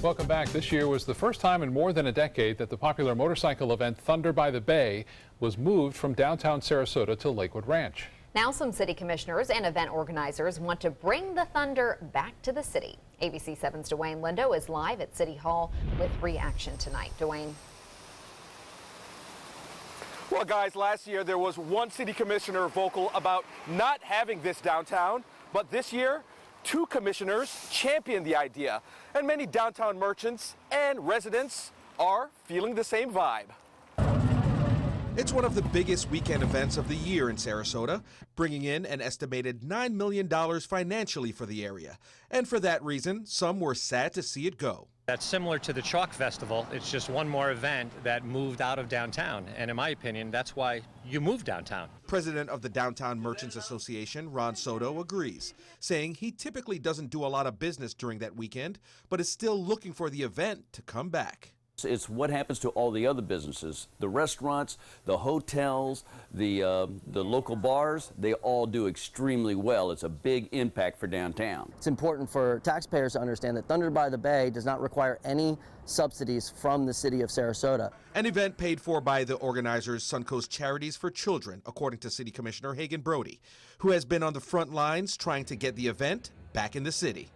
Welcome back. This year was the first time in more than a decade that the popular motorcycle event Thunder by the Bay was moved from downtown Sarasota to Lakewood Ranch. Now some city commissioners and event organizers want to bring the Thunder back to the city. ABC 7's Dwayne Lindo is live at City Hall with reaction tonight. Dwayne. Well, guys, last year there was one city commissioner vocal about not having this downtown, but this year, two commissioners championed the idea, and many downtown merchants and residents are feeling the same vibe. It's one of the biggest weekend events of the year in Sarasota, bringing in an estimated $9 million financially for the area. And for that reason, some were sad to see it go. That's similar to the Chalk Festival. It's just one more event that moved out of downtown. And in my opinion, that's why you move downtown. President of the Downtown Merchants Association, Ron Soto, agrees, saying he typically doesn't do a lot of business during that weekend, but is still looking for the event to come back. It's what happens to all the other businesses, the restaurants, the hotels, the local bars. They all do extremely well. It's a big impact for downtown. It's important for taxpayers to understand that Thunder by the Bay does not require any subsidies from the city of Sarasota. An event paid for by the organizers Suncoast Charities for Children, according to City Commissioner Hagan Brody, who has been on the front lines trying to get the event back in the city.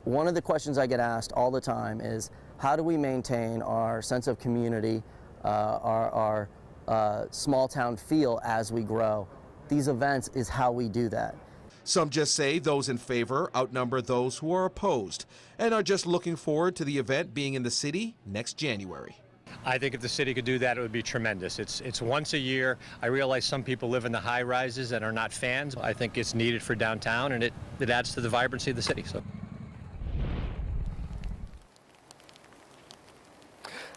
One of the questions I get asked all the time is, how do we maintain our sense of community, our small town feel as we grow? These events is how we do that. Some just say those in favor outnumber those who are opposed and are just looking forward to the event being in the city next January. I think if the city could do that, it would be tremendous. It's once a year. I realize some people live in the high rises and are not fans. I think it's needed for downtown, and it adds to the vibrancy of the city. So.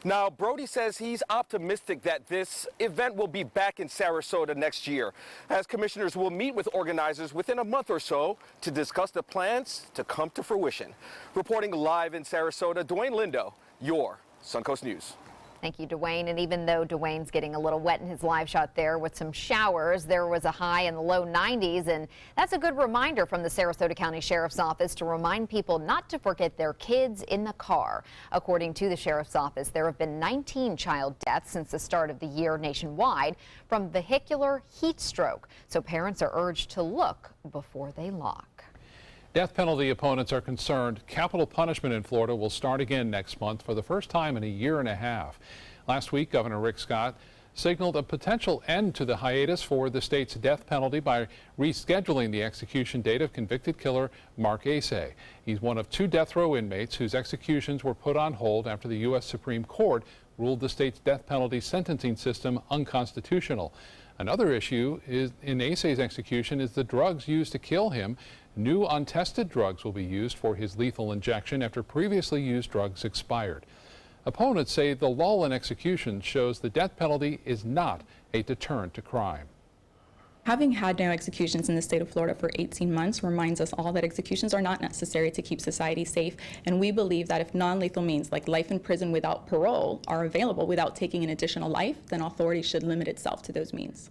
Now, Brody says he's optimistic that this event will be back in Sarasota next year, as commissioners will meet with organizers within a month or so to discuss the plans to come to fruition. Reporting live in Sarasota, Dwayne Lindo, your Suncoast News. Thank you, Dwayne. And even though Dwayne's getting a little wet in his live shot there with some showers, there was a high in the low 90s. And that's a good reminder from the Sarasota County Sheriff's Office to remind people not to forget their kids in the car. According to the Sheriff's Office, there have been 19 child deaths since the start of the year nationwide from vehicular heat stroke. So parents are urged to look before they lock. Death penalty opponents are concerned capital punishment in Florida will start again next month for the first time in a year and a half. Last week, Governor Rick Scott signaled a potential end to the hiatus for the state's death penalty by rescheduling the execution date of convicted killer Mark Asay. He's one of two death row inmates whose executions were put on hold after the U.S. Supreme Court ruled the state's death penalty sentencing system unconstitutional. Another issue in Asay's execution is the drugs used to kill him. New untested drugs will be used for his lethal injection after previously used drugs expired. Opponents say the lull in execution shows the death penalty is not a deterrent to crime. Having had no executions in the state of Florida for 18 months reminds us all that executions are not necessary to keep society safe, and we believe that if non-lethal means like life in prison without parole are available without taking an additional life, then authority should limit itself to those means.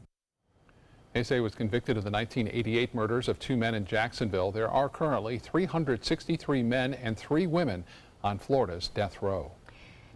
Asay was convicted of the 1988 murders of two men in Jacksonville. There are currently 363 men and 3 women on Florida's death row.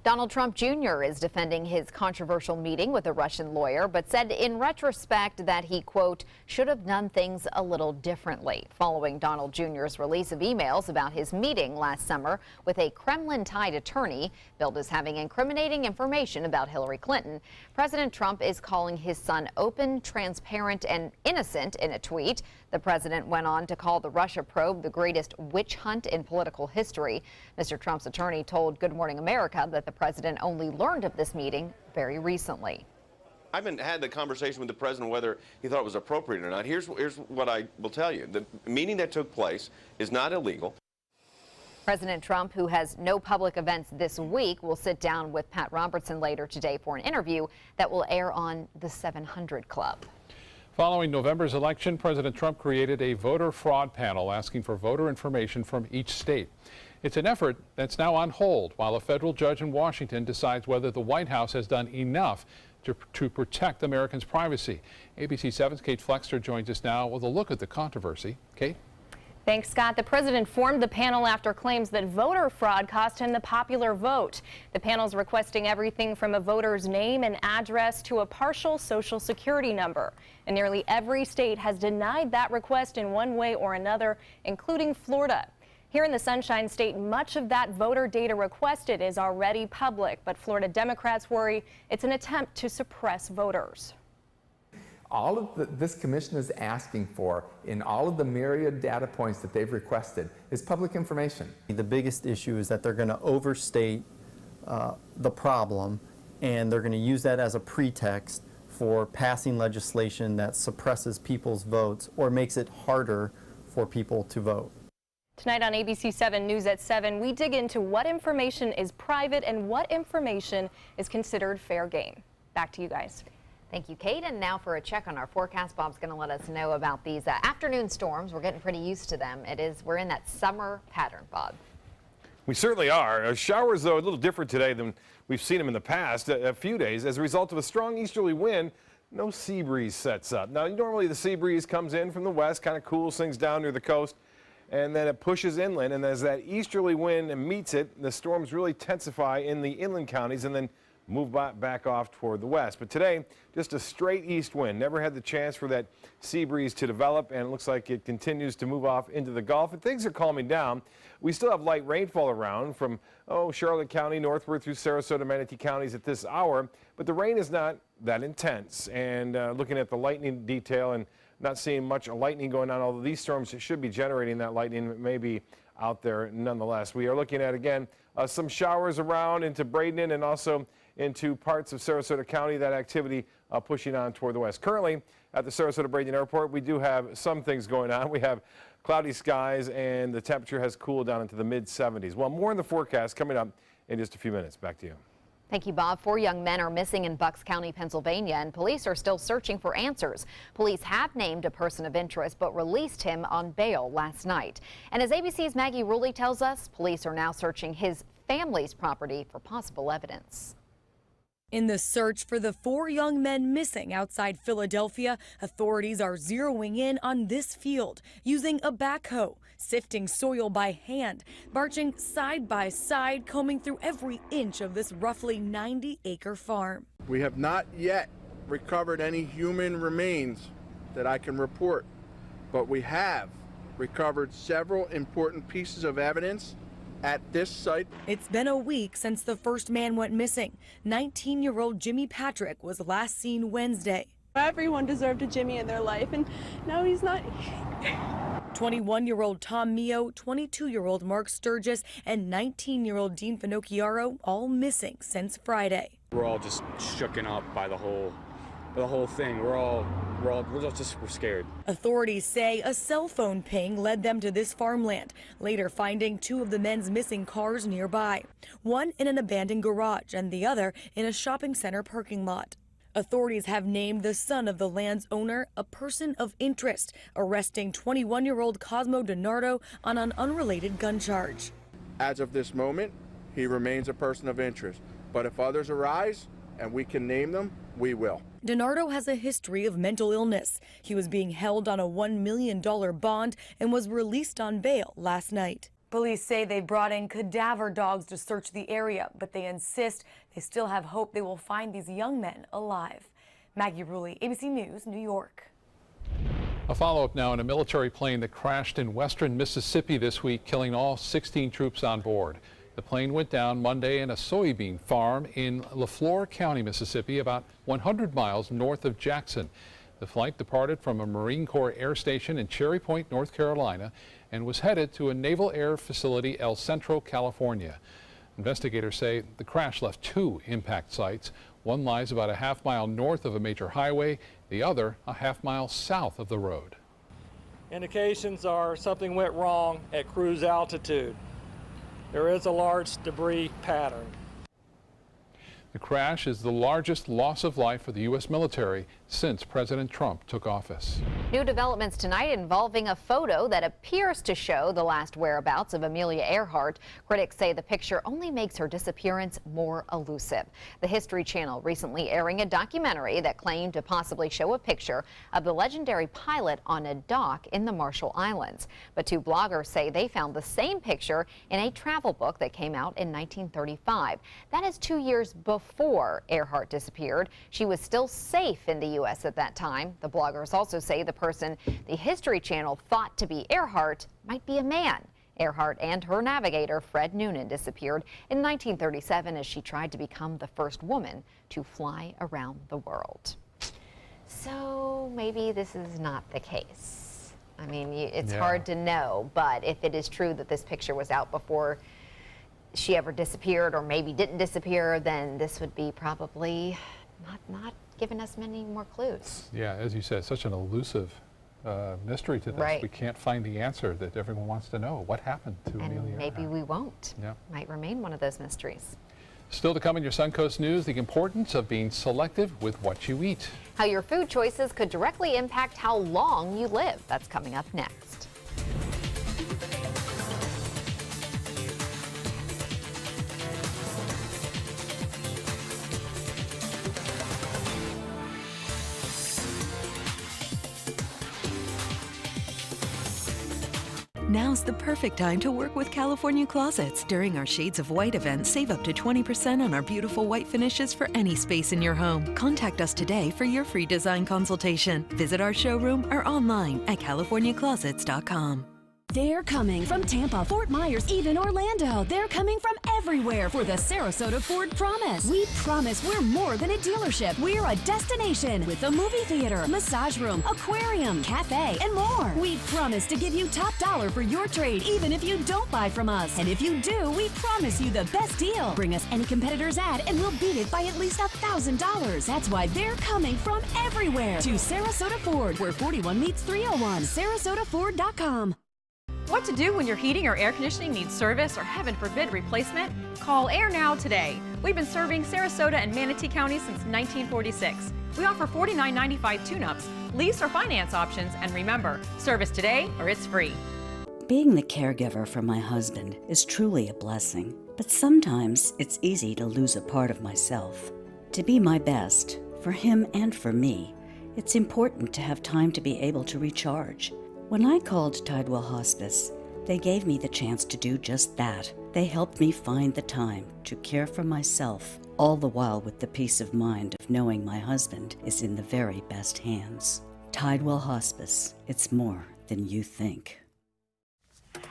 Donald Trump Jr. is defending his controversial meeting with a Russian lawyer, but said in retrospect that he, quote, should have done things a little differently, following Donald Jr.'s release of emails about his meeting last summer with a Kremlin-tied attorney billed as having incriminating information about Hillary Clinton. President Trump is calling his son open, transparent, and innocent in a tweet. The president went on to call the Russia probe the greatest witch hunt in political history. Mr. Trump's attorney told Good Morning America that the president only learned of this meeting very recently. I haven't had the conversation with the president whether he thought it was appropriate or not. Here's what I will tell you. The meeting that took place is not illegal. President Trump, who has no public events this week, will sit down with Pat Robertson later today for an interview that will air on the 700 Club. Following November's election, President Trump created a voter fraud panel asking for voter information from each state. It's an effort that's now on hold while a federal judge in Washington decides whether the White House has done enough to protect Americans' privacy. ABC 7's Kate Flexter joins us now with a look at the controversy. Kate? Thanks, Scott. The president formed the panel after claims that voter fraud cost him the popular vote. The panel's requesting everything from a voter's name and address to a partial social security number. And nearly every state has denied that request in one way or another, including Florida. Here in the Sunshine State, much of that voter data requested is already public, but Florida Democrats worry it's an attempt to suppress voters. All of this commission is asking for in all of the myriad data points that they've requested is public information. The biggest issue is that they're going to overstate the problem, and they're going to use that as a pretext for passing legislation that suppresses people's votes or makes it harder for people to vote. Tonight on ABC 7 News at 7, we dig into what information is private and what information is considered fair game. Back to you guys. Thank you, Kate. And now for a check on our forecast. Bob's going to let us know about these afternoon storms. We're getting pretty used to them. We're in that summer pattern, Bob. We certainly are. Showers, though, a little different today than we've seen them in the past a few days. As a result of a strong easterly wind, no sea breeze sets up. Now, normally the sea breeze comes in from the west, kind of cools things down near the coast, and then it pushes inland. And as that easterly wind meets it, the storms really intensify in the inland counties and then move back off toward the west. But today, just a straight east wind. Never had the chance for that sea breeze to develop, and it looks like it continues to move off into the Gulf. And things are calming down. We still have light rainfall around from, Charlotte County northward through Sarasota, Manatee counties at this hour, but the rain is not that intense. And looking at the lightning detail and not seeing much lightning going on, although these storms should be generating that lightning, it may be out there nonetheless. We are looking at, again, some showers around into Bradenton and also into parts of Sarasota County, that activity pushing on toward the west. Currently, at the Sarasota-Bradenton Airport, we do have some things going on. We have cloudy skies, and the temperature has cooled down into the mid-70s. Well, more in the forecast coming up in just a few minutes. Back to you. Thank you, Bob. 4 young men are missing in Bucks County, Pennsylvania, and police are still searching for answers. Police have named a person of interest, but released him on bail last night. And as ABC's Maggie Rulli tells us, police are now searching his family's property for possible evidence. In the search for the 4 young men missing outside Philadelphia, authorities are zeroing in on this field, using a backhoe, sifting soil by hand, marching side by side, combing through every inch of this roughly 90-acre farm. We have not yet recovered any human remains that I can report, but we have recovered several important pieces of evidence at this site. It's been a week since the first man went missing. 19-year-old Jimmy Patrick was last seen Wednesday. Everyone deserved a Jimmy in their life, and now he's not. 21-year-old Tom Mio, 22-year-old Mark Sturgis, and 19-year-old Dean Finocchiaro all missing since Friday. We're all just shooken up by the whole thing. We're scared. Authorities say a cell phone ping led them to this farmland, later finding 2 of the men's missing cars nearby, one in an abandoned garage and the other in a shopping center parking lot. Authorities have named the son of the land's owner a person of interest, arresting 21-year-old Cosmo DiNardo on an unrelated gun charge. As of this moment, he remains a person of interest, but if others arise and we can name them, we will. DiNardo has a history of mental illness. He was being held on a $1 million bond and was released on bail last night. Police say they brought in cadaver dogs to search the area, but they insist they still have hope they will find these young men alive. Maggie Rulli, ABC News, New York. A follow-up now in a military plane that crashed in western Mississippi this week, killing all 16 troops on board. The plane went down Monday in a soybean farm in Leflore County, Mississippi, about 100 miles north of Jackson. The flight departed from a Marine Corps air station in Cherry Point, North Carolina, and was headed to a Naval Air Facility, El Centro, California. Investigators say the crash left 2 impact sites. One lies about a half-mile north of a major highway, the other a half-mile south of the road. Indications are something went wrong at cruise altitude. There is a large debris pattern. The crash is the largest loss of life for the U.S. military since President Trump took office. New developments tonight involving a photo that appears to show the last whereabouts of Amelia Earhart. Critics say the picture only makes her disappearance more elusive. The History Channel recently airing a documentary that claimed to possibly show a picture of the legendary pilot on a dock in the Marshall Islands. But two bloggers say they found the same picture in a travel book that came out in 1935. That is 2 years before Earhart disappeared. She was still safe in the U.S. at that time. The bloggers also say the person the History Channel thought to be Earhart might be a man. Earhart and her navigator, Fred Noonan, disappeared in 1937 as she tried to become the first woman to fly around the world. So maybe this is not the case. I mean, it's hard to know, but if it is true that this picture was out before she ever disappeared, or maybe didn't disappear, then this would be probably not giving us many more clues. Yeah, as you said, such an elusive mystery to this. Right. We can't find the answer that everyone wants to know. What happened to Amelia And maybe Earhart? we won't. Yeah. Might remain one of those mysteries. Still to come in your Suncoast News, the importance of being selective with what you eat. How your food choices could directly impact how long you live. That's coming up next. Now's the perfect time to work with California Closets. During our Shades of White event, save up to 20% on our beautiful white finishes for any space in your home. Contact us today for your free design consultation. Visit our showroom or online at californiaclosets.com. They're coming from Tampa, Fort Myers, even Orlando. They're coming from everywhere for the Sarasota Ford Promise. We promise we're more than a dealership. We're a destination with a movie theater, massage room, aquarium, cafe, and more. We promise to give you top dollar for your trade, even if you don't buy from us. And if you do, we promise you the best deal. Bring us any competitor's ad and we'll beat it by at least $1,000. That's why they're coming from everywhere to Sarasota Ford, where 41 meets 301. SarasotaFord.com. What to do when your heating or air conditioning needs service or, heaven forbid, replacement? Call Air Now today. We've been serving Sarasota and Manatee County since 1946. We offer $49.95 tune-ups, lease or finance options, and remember, service today or it's free. Being the caregiver for my husband is truly a blessing, but sometimes it's easy to lose a part of myself. To be my best, for him and for me, it's important to have time to be able to recharge. When I called Tidewell Hospice, they gave me the chance to do just that. They helped me find the time to care for myself, all the while with the peace of mind of knowing my husband is in the very best hands. Tidewell Hospice, it's more than you think.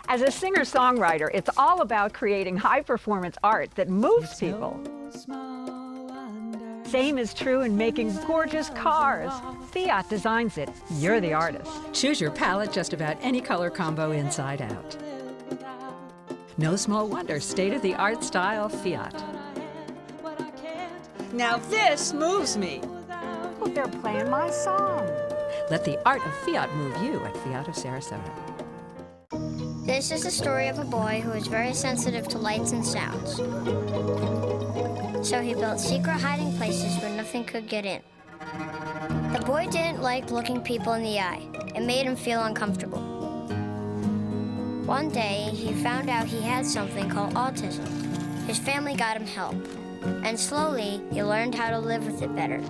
As a singer-songwriter, it's all about creating high-performance art that moves people. Same is true in making gorgeous cars. Fiat designs it. You're the artist. Choose your palette just about any color combo inside out. No small wonder, state-of-the-art style Fiat. Now this moves me. Well, they're playing my song. Let the art of Fiat move you at Fiat of Sarasota. This is the story of a boy who is very sensitive to lights and sounds. So he built secret hiding places where nothing could get in. The boy didn't like looking people in the eye. It made him feel uncomfortable. One day, he found out he had something called autism. His family got him help, and slowly, he learned how to live with it better.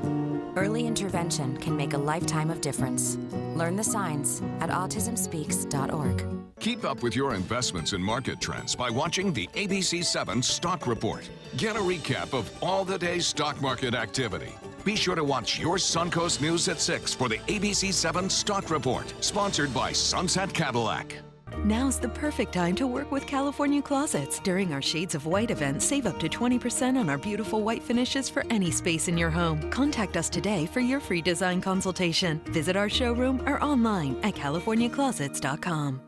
Early intervention can make a lifetime of difference. Learn the signs at autismspeaks.org. Keep up with your investments and market trends by watching the ABC7 Stock Report. Get a recap of all the day's stock market activity. Be sure to watch your Suncoast News at 6 for the ABC7 Stock Report, sponsored by Sunset Cadillac. Now's the perfect time to work with California Closets. During our Shades of White event, save up to 20% on our beautiful white finishes for any space in your home. Contact us today for your free design consultation. Visit our showroom or online at californiaclosets.com.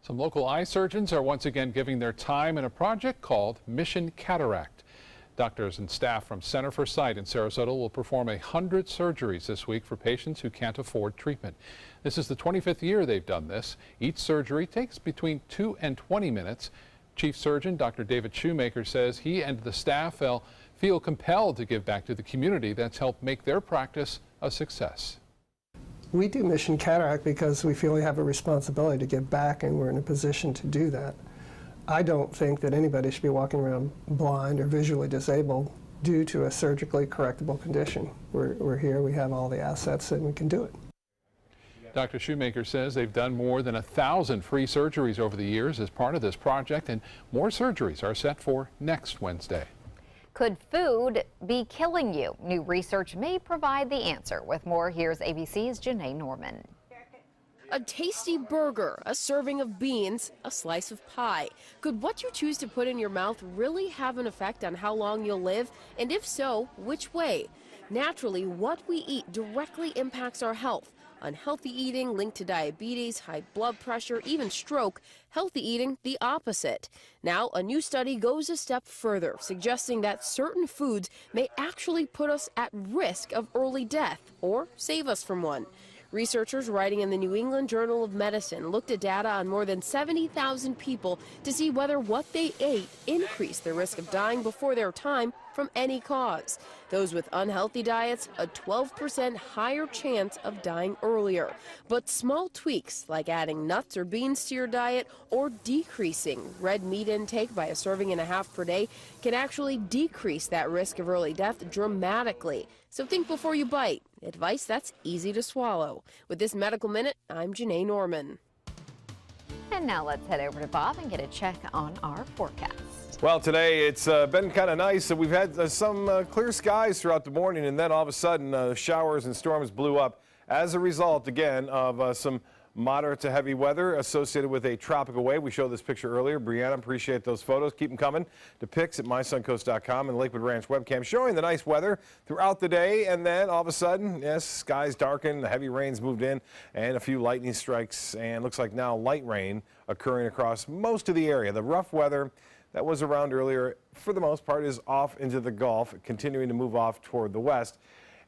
Some local eye surgeons are once again giving their time in a project called Mission Cataract. Doctors and staff from Center for Sight in Sarasota will perform 100 surgeries this week for patients who can't afford treatment. This is the 25th year they've done this. Each surgery takes between 2 and 20 minutes. Chief Surgeon Dr. David Shoemaker says he and the staff feel compelled to give back to the community that's helped make their practice a success. We do Mission Cataract because we feel we have a responsibility to give back, and we're in a position to do that. I don't think that anybody should be walking around blind or visually disabled due to a surgically correctable condition. We're here, we have all the assets, and we can do it. Dr. Shoemaker says they've done more than 1,000 free surgeries over the years as part of this project, and more surgeries are set for next Wednesday. Could food be killing you? New research may provide the answer. With more, here's ABC's Janae Norman. A tasty burger, a serving of beans, a slice of pie. Could what you choose to put in your mouth really have an effect on how long you'll live? And if so, which way? Naturally, what we eat directly impacts our health. Unhealthy eating linked to diabetes, high blood pressure, even stroke. Healthy eating, the opposite. Now, a new study goes a step further, suggesting that certain foods may actually put us at risk of early death or save us from one. Researchers writing in the New England Journal of Medicine looked at data on more than 70,000 people to see whether what they ate increased their risk of dying before their time from any cause. Those with unhealthy diets, a 12% higher chance of dying earlier. But small tweaks like adding nuts or beans to your diet or decreasing red meat intake by a serving and a half per day can actually decrease that risk of early death dramatically. So think before you bite. Advice that's easy to swallow. With this Medical Minute, I'm Janae Norman. And now let's head over to Bob and get a check on our forecast. Well, today it's been kind of nice. We've had some clear skies throughout the morning, and then all of a sudden showers and storms blew up as a result, again, of some moderate to heavy weather associated with a tropical wave. We showed this picture earlier. Brianna, appreciate those photos. Keep them coming to pics at mysuncoast.com and Lakewood Ranch webcam showing the nice weather throughout the day. And then all of a sudden, yes, skies darkened, the heavy rains moved in, and a few lightning strikes. And looks like now light rain occurring across most of the area. The rough weather that was around earlier, for the most part, is off into the Gulf, continuing to move off toward the west.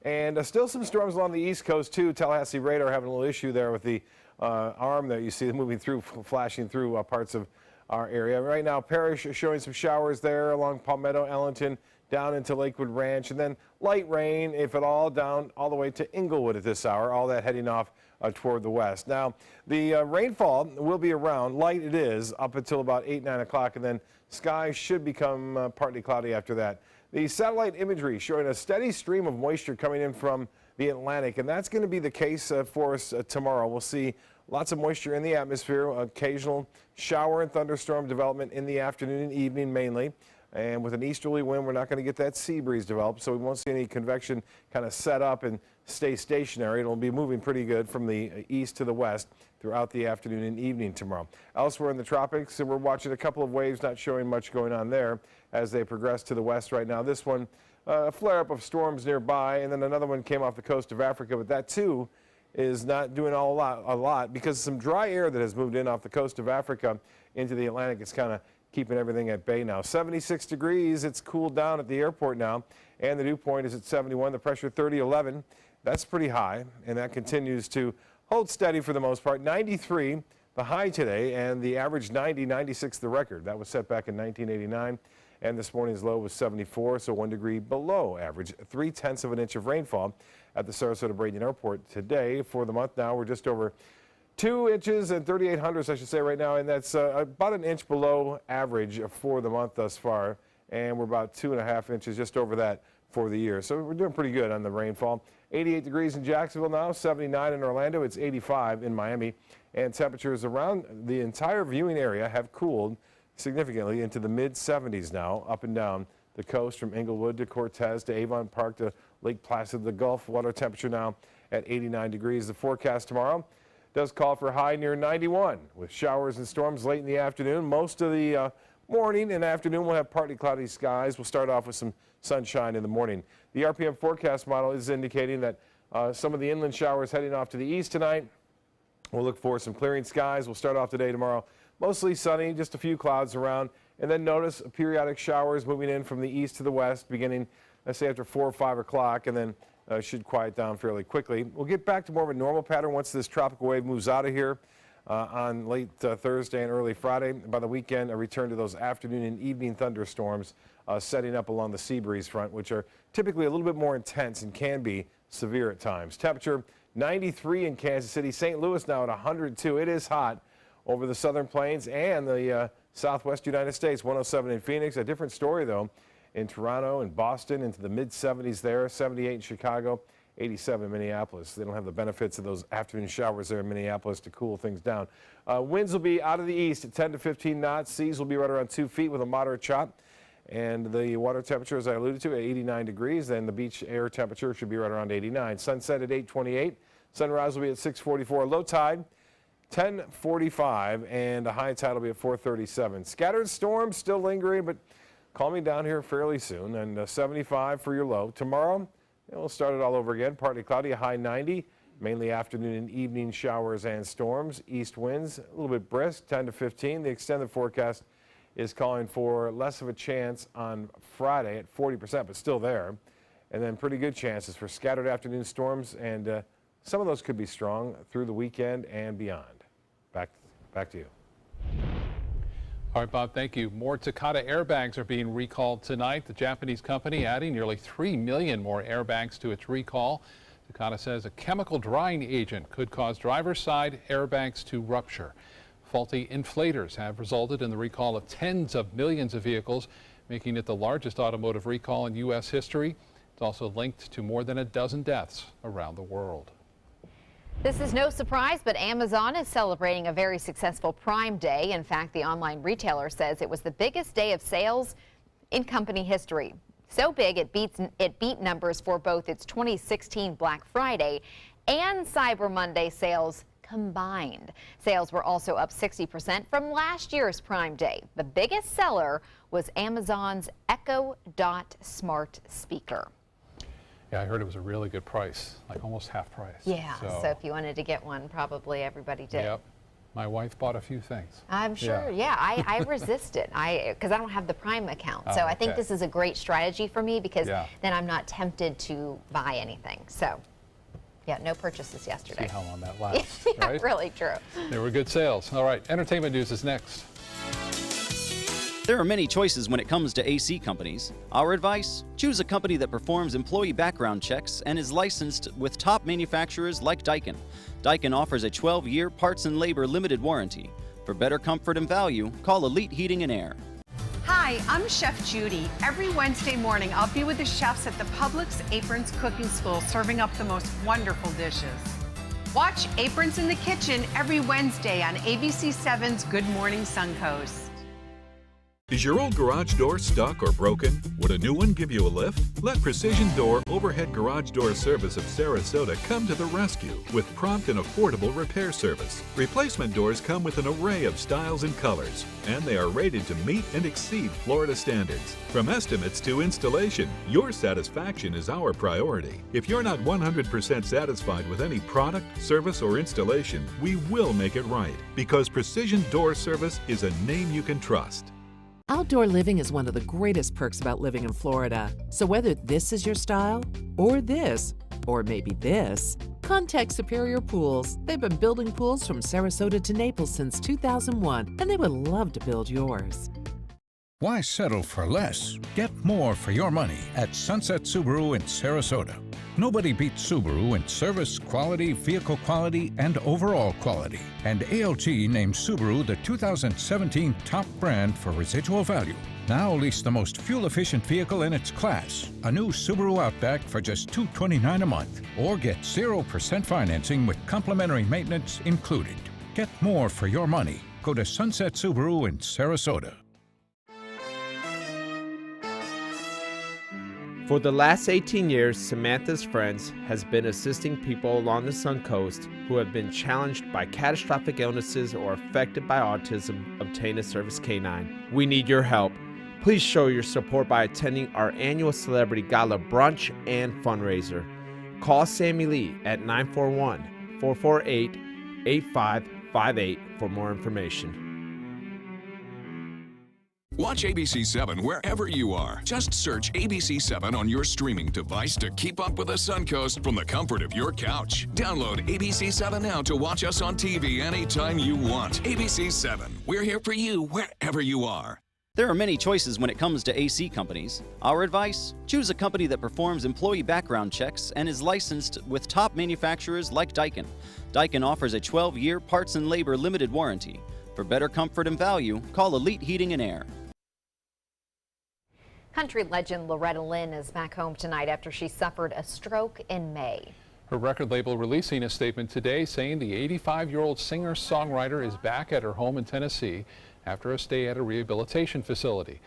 And still some storms along the East Coast, too. Tallahassee radar having a little issue there with the arm that you see moving through, flashing through parts of our area. Right now, Parrish is showing some showers there along Palmetto, Ellington, down into Lakewood Ranch, and then light rain, if at all, down all the way to Inglewood at this hour, all that heading off toward the west. Now, the rainfall will be around, light it is, up until about 8, 9 o'clock, and then skies should become partly cloudy after that. The satellite imagery showing a steady stream of moisture coming in from the Atlantic, and that's going to be the case for us tomorrow. We'll see lots of moisture in the atmosphere, occasional shower and thunderstorm development in the afternoon and evening mainly. And with an easterly wind, we're not going to get that sea breeze develop, so we won't see any convection kind of set up and stay stationary. It'll be moving pretty good from the east to the west throughout the afternoon and evening tomorrow. Elsewhere in the tropics, we're watching a couple of waves, not showing much going on there as they progress to the west right now. This one, a flare-up of storms nearby, and then another one came off the coast of Africa, but that too is not doing a lot because some dry air that has moved in off the coast of Africa into the Atlantic is kind of keeping everything at bay now. 76 degrees, it's cooled down at the airport now, and the dew point is at 71, the pressure 3011. That's pretty high, and that continues to hold steady for the most part. 93, the high today, and the average 90, 96 the record. That was set back in 1989, and this morning's low was 74, so 1 degree below average. 0.3 of an inch of rainfall at the Sarasota-Bradenton Airport today. For the month now, we're just over 2 inches and 38 hundredths, I should say, right now, and that's about an inch below average for the month thus far, and we're about 2.5 inches just over that for the year. So we're doing pretty good on the rainfall. 88 degrees in Jacksonville now, 79 in Orlando, it's 85 in Miami, and temperatures around the entire viewing area have cooled significantly into the mid-70s now, up and down the coast from Inglewood to Cortez to Avon Park to Lake Placid. The Gulf water temperature now at 89 degrees. The forecast tomorrow does call for a high near 91 with showers and storms late in the afternoon. Most of the morning and afternoon we'll have partly cloudy skies. We'll start off with some sunshine in the morning. The RPM forecast model is indicating that some of the inland showers heading off to the east tonight. We'll look for some clearing skies. We'll start off today, tomorrow, mostly sunny, just a few clouds around. And then notice periodic showers moving in from the east to the west beginning, let's say, after 4 or 5 o'clock, and then should quiet down fairly quickly. We'll get back to more of a normal pattern once this tropical wave moves out of here on late Thursday and early Friday. By the weekend, a return to those afternoon and evening thunderstorms setting up along the sea breeze front, which are typically a little bit more intense and can be severe at times. Temperature 93 in Kansas City. St. Louis now at 102. It is hot over the southern plains and the southwest United States. 107 in Phoenix. A different story, though, in Toronto and Boston, into the mid-70s there. 78 in Chicago, 87 in Minneapolis. They don't have the benefits of those afternoon showers there in Minneapolis to cool things down. Winds will be out of the east at 10 to 15 knots. Seas will be right around 2 feet with a moderate chop. And the water temperature, as I alluded to, at 89 degrees. Then the beach air temperature should be right around 89. Sunset at 8:28. Sunrise will be at 6:44. Low tide, 10:45. And a high tide will be at 4:37. Scattered storms still lingering, but calming down here fairly soon. And 75 for your low. Tomorrow, we'll start it all over again. Partly cloudy, a high 90. Mainly afternoon and evening showers and storms. East winds, a little bit brisk, 10 to 15. The extended forecast is calling for less of a chance on Friday at 40%, but still there. And then pretty good chances for scattered afternoon storms, and some of those could be strong through the weekend and beyond. Back to you. All right, Bob, thank you. More Takata airbags are being recalled tonight. The Japanese company adding nearly 3 million more airbags to its recall. Takata says a chemical drying agent could cause driver's side airbags to rupture. Faulty inflators have resulted in the recall of tens of millions of vehicles, making it the largest automotive recall in U.S. history. It's also linked to more than a dozen deaths around the world. This is no surprise, but Amazon is celebrating a very successful Prime Day. In fact, the online retailer says it was the biggest day of sales in company history. So big it beat numbers for both its 2016 Black Friday and Cyber Monday sales combined. Sales were also up 60% from last year's Prime Day. The biggest seller was Amazon's Echo Dot smart speaker. Yeah, I heard it was a really good price, like almost half price. Yeah, so if you wanted to get one, probably everybody did. Yep. My wife bought a few things. I'm sure, yeah. I resist it because I don't have the Prime account. So I think this is a great strategy for me because then I'm not tempted to buy anything. So. Yeah, no purchases yesterday. See how long that lasts, yeah, right? Really true. There were good sales. All right, entertainment news is next. There are many choices when it comes to AC companies. Our advice? Choose a company that performs employee background checks and is licensed with top manufacturers like Daikin. Daikin offers a 12-year parts and labor limited warranty. For better comfort and value, call Elite Heating and Air. Hi, I'm Chef Judy. Every Wednesday morning, I'll be with the chefs at the Publix Aprons Cooking School serving up the most wonderful dishes. Watch Aprons in the Kitchen every Wednesday on ABC7's Good Morning Suncoast. Is your old garage door stuck or broken? Would a new one give you a lift? Let Precision Door Overhead Garage Door Service of Sarasota come to the rescue with prompt and affordable repair service. Replacement doors come with an array of styles and colors, and they are rated to meet and exceed Florida standards. From estimates to installation, your satisfaction is our priority. If you're not 100% satisfied with any product, service, or installation, we will make it right, because Precision Door Service is a name you can trust. Outdoor living is one of the greatest perks about living in Florida. So whether this is your style, or this, or maybe this, contact Superior Pools. They've been building pools from Sarasota to Naples since 2001, and they would love to build yours. Why settle for less? Get more for your money at Sunset Subaru in Sarasota. Nobody beats Subaru in service, quality, vehicle quality, and overall quality. And ALG named Subaru the 2017 top brand for residual value. Now lease the most fuel-efficient vehicle in its class, a new Subaru Outback for just $229 a month. Or get 0% financing with complimentary maintenance included. Get more for your money. Go to Sunset Subaru in Sarasota. For the last 18 years, Samantha's Friends has been assisting people along the Suncoast who have been challenged by catastrophic illnesses or affected by autism obtain a Service K-9. We need your help. Please show your support by attending our annual Celebrity Gala brunch and fundraiser. Call Sammy Lee at 941-448-8558 for more information. Watch ABC7 wherever you are. Just search ABC7 on your streaming device to keep up with the Suncoast from the comfort of your couch. Download ABC7 now to watch us on TV anytime you want. ABC7, we're here for you wherever you are. There are many choices when it comes to AC companies. Our advice? Choose a company that performs employee background checks and is licensed with top manufacturers like Daikin. Daikin offers a 12-year parts and labor limited warranty. For better comfort and value, call Elite Heating and Air. Country legend Loretta Lynn is back home tonight after she suffered a stroke in May. Her record label releasing a statement today saying the 85-year-old singer-songwriter is back at her home in Tennessee after a stay at a rehabilitation facility.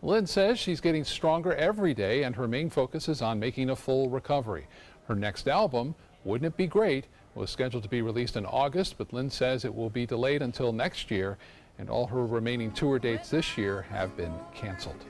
Lynn says she's getting stronger every day and her main focus is on making a full recovery. Her next album, Wouldn't It Be Great, was scheduled to be released in August, but Lynn says it will be delayed until next year, and all her remaining tour dates this year have been canceled.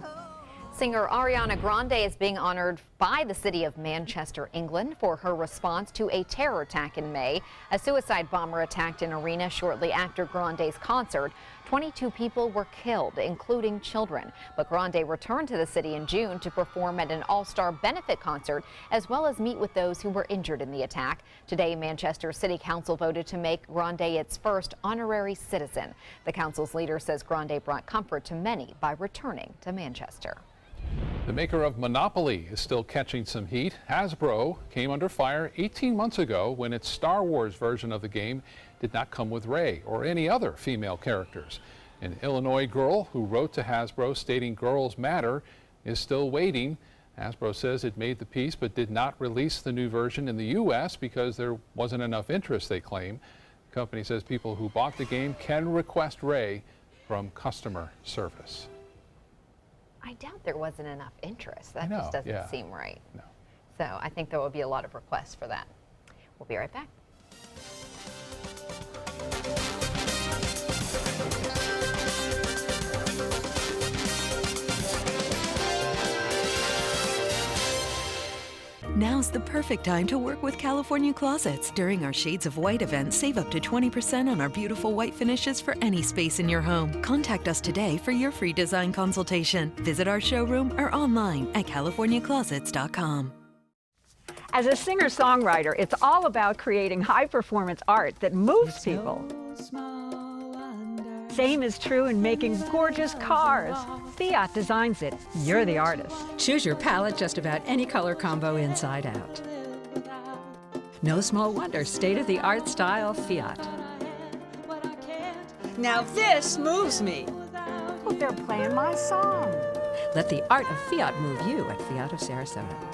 Singer Ariana Grande is being honored by the city of Manchester, England, for her response to a terror attack in May. A suicide bomber attacked an arena shortly after Grande's concert. 22 people were killed, including children. But Grande returned to the city in June to perform at an all-star benefit concert, as well as meet with those who were injured in the attack. Today, Manchester City Council voted to make Grande its first honorary citizen. The council's leader says Grande brought comfort to many by returning to Manchester. The maker of Monopoly is still catching some heat. Hasbro came under fire 18 months ago when its Star Wars version of the game did not come with Rey or any other female characters. An Illinois girl who wrote to Hasbro stating girls matter is still waiting. Hasbro says it made the piece but did not release the new version in the U.S. because there wasn't enough interest, they claim. The company says people who bought the game can request Rey from customer service. I doubt there wasn't enough interest. That just doesn't seem right. No. So I think there will be a lot of requests for that. We'll be right back. Now's the perfect time to work with California Closets. During our Shades of White event, save up to 20% on our beautiful white finishes for any space in your home. Contact us today for your free design consultation. Visit our showroom or online at californiaclosets.com. As a singer-songwriter, it's all about creating high-performance art that moves people. Same is true in making gorgeous cars. Fiat designs it. You're the artist. Choose your palette just about any color combo inside out. No small wonder, state-of-the-art style Fiat. Now this moves me. Oh, they're playing my song. Let the art of Fiat move you at Fiat of Sarasota.